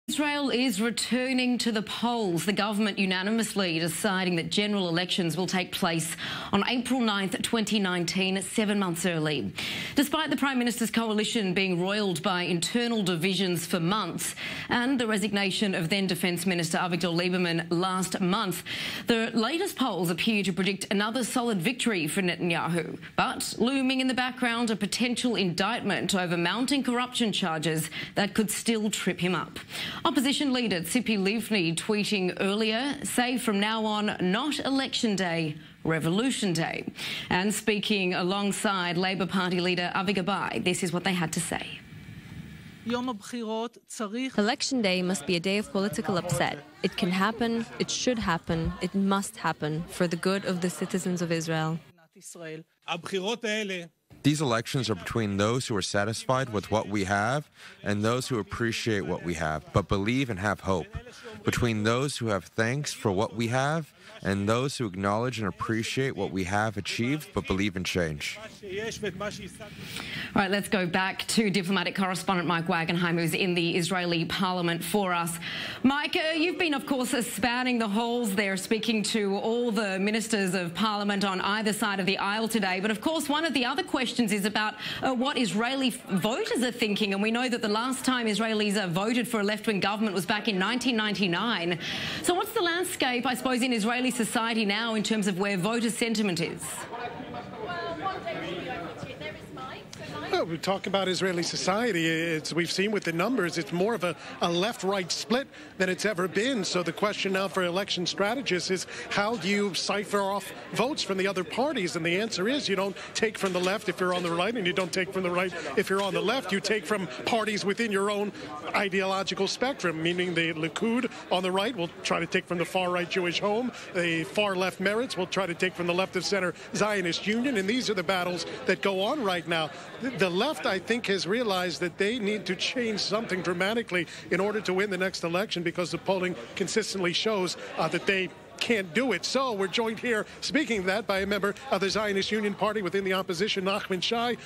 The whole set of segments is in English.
Israel is returning to the polls, the government unanimously deciding that general elections will take place on April 9th, 2019, 7 months early. Despite the Prime Minister's coalition being roiled by internal divisions for months and the resignation of then Defence Minister Avigdor Lieberman last month, the latest polls appear to predict another solid victory for Netanyahu. But looming in the background, a potential indictment over mounting corruption charges that could still trip him up. Opposition leader Tzipi Livni tweeting earlier, say from now on, not Election Day, Revolution Day. And speaking alongside Labour Party leader Avi Gabay, this is what they had to say. Election Day must be a day of political upset. It can happen, it should happen, it must happen for the good of the citizens of Israel. These elections are between those who are satisfied with what we have and those who appreciate what we have, but believe and have hope. Between those who have thanks for what we have and those who acknowledge and appreciate what we have achieved, but believe in change. All right, let's go back to diplomatic correspondent Mike Wagenheim, who's in the Israeli parliament for us. Mike, you've been, of course, spanning the halls there, speaking to all the ministers of parliament on either side of the aisle today. But, of course, one of the other questions is about what Israeli voters are thinking. And we know that the last time Israelis voted for a left-wing government was back in 1999. So what's the landscape, I suppose, in Israeli society now in terms of where voter sentiment is? Well, we talk about Israeli society. We've seen with the numbers, it's more of a left-right split than it's ever been. So the question now for election strategists is, how do you cipher off votes from the other parties? And the answer is, you don't take from the left if you're on the right, and you don't take from the right if you're on the left. You take from parties within your own ideological spectrum, meaning the Likud on the right will try to take from the far-right Jewish Home. The far-left Meretz will try to take from the left-of-center Zionist Union. And these are the battles that go on right now. The left, I think, has realized that they need to change something dramatically in order to win the next election, because the polling consistently shows that they can't do it. So we're joined here, speaking of that, by a member of the Zionist Union Party within the opposition, Nachman Shai.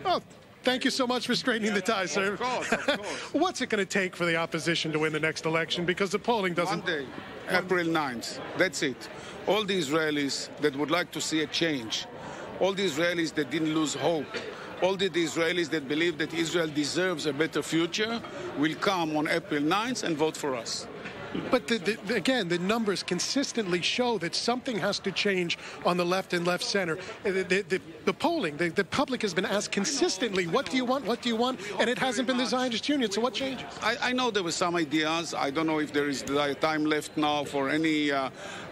Oh, thank you so much for straightening the tie, sir. Of course, of course. What's it going to take for the opposition to win the next election? Because the polling doesn't... One day, April 9th. That's it. All the Israelis that would like to see a change, all the Israelis that didn't lose hope, all the Israelis that believe that Israel deserves a better future will come on April 9th and vote for us. But again, the numbers consistently show that something has to change on the left and left center. The polling, the public has been asked consistently, what do you want, what do you want? And it hasn't been the Zionist Union, so what changes? I know there were some ideas. I don't know if there is time left now for any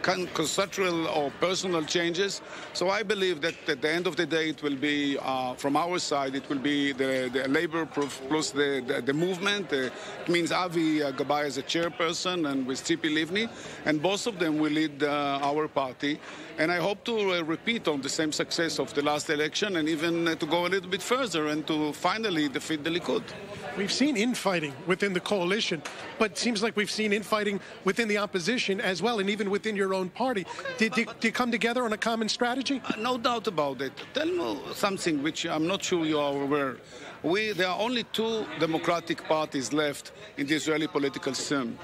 conceptual or personal changes. So I believe that at the end of the day, it will be, from our side, it will be the labor plus the movement. It means Avi Gabay as a chairperson and with Tzipi Livni, and both of them will lead our party. And I hope to repeat on the same success of the last election, and even to go a little bit further and to finally defeat the Likud. We've seen infighting within the coalition, but it seems like we've seen infighting within the opposition as well, and even within your own party. Did you come together on a common strategy? No doubt about it. Tell me something which I'm not sure you are aware. There are only two democratic parties left in the Israeli political system,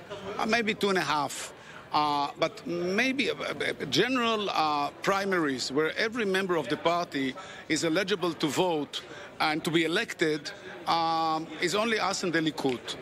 maybe 2.5. But maybe general primaries where every member of the party is eligible to vote and to be elected is only us and the Likud.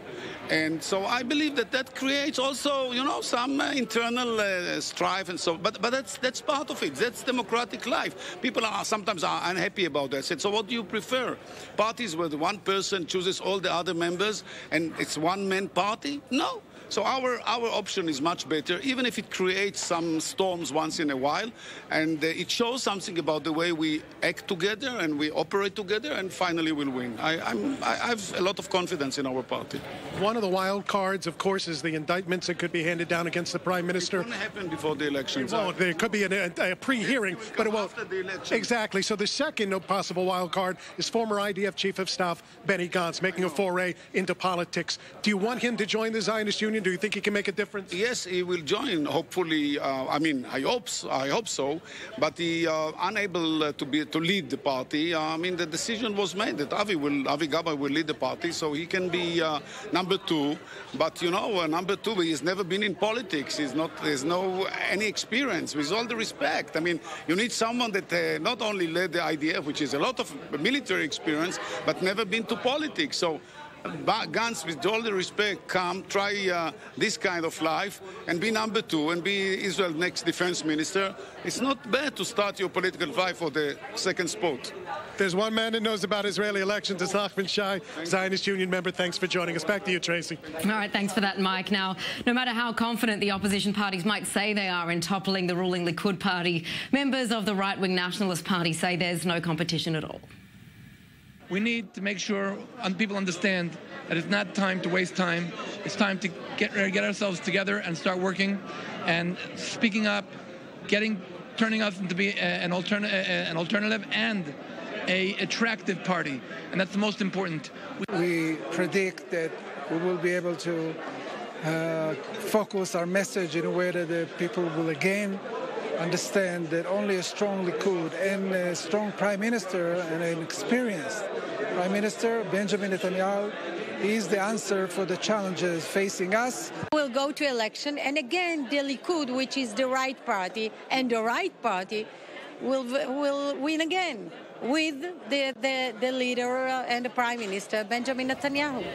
And so I believe that creates also, you know, some internal strife and so. But that's part of it. That's democratic life. People are sometimes unhappy about that. So what do you prefer? Parties where the one person chooses all the other members and it's one-man party? No. So our option is much better, even if it creates some storms once in a while, and it shows something about the way we act together and we operate together, and finally we'll win. I have a lot of confidence in our party. One of the wild cards, of course, is the indictments that could be handed down against the Prime Minister. It won't happen before the elections. It won't. There could be a pre-hearing, but it won't. After the election. Exactly. So the second possible wild card is former IDF Chief of Staff Benny Gantz making a foray into politics. Do you want him to join the Zionist Union Union? Do you think he can make a difference? Yes, he will join. Hopefully, I hope so. But he unable to lead the party. The decision was made that Avi Gabar will lead the party, so he can be number two. But number two, he has never been in politics. There's no any experience. With all the respect, you need someone that not only led the IDF, which is a lot of military experience, but never been to politics. So Gantz, with all the respect, try this kind of life and be number two and be Israel's next defense minister. It's not bad to start your political life for the second spot. There's one man that knows about Israeli elections. It's Nachman Shai, Zionist Union member. Thanks for joining us. Back to you, Tracy. All right, thanks for that, Mike. Now, no matter how confident the opposition parties might say they are in toppling the ruling Likud party, members of the right-wing Nationalist Party say there's no competition at all. We need to make sure people understand that it's not time to waste time. It's time to get ourselves together and start working and speaking up, turning us into be an alternative and an attractive party, and that's the most important. We predict that we will be able to focus our message in a way that the people will again understand that only a strong Likud and a strong prime minister and an experienced prime minister, Benjamin Netanyahu, is the answer for the challenges facing us. We'll go to election, and again, the Likud, which is the right party, and the right party will win again with the leader and the prime minister, Benjamin Netanyahu.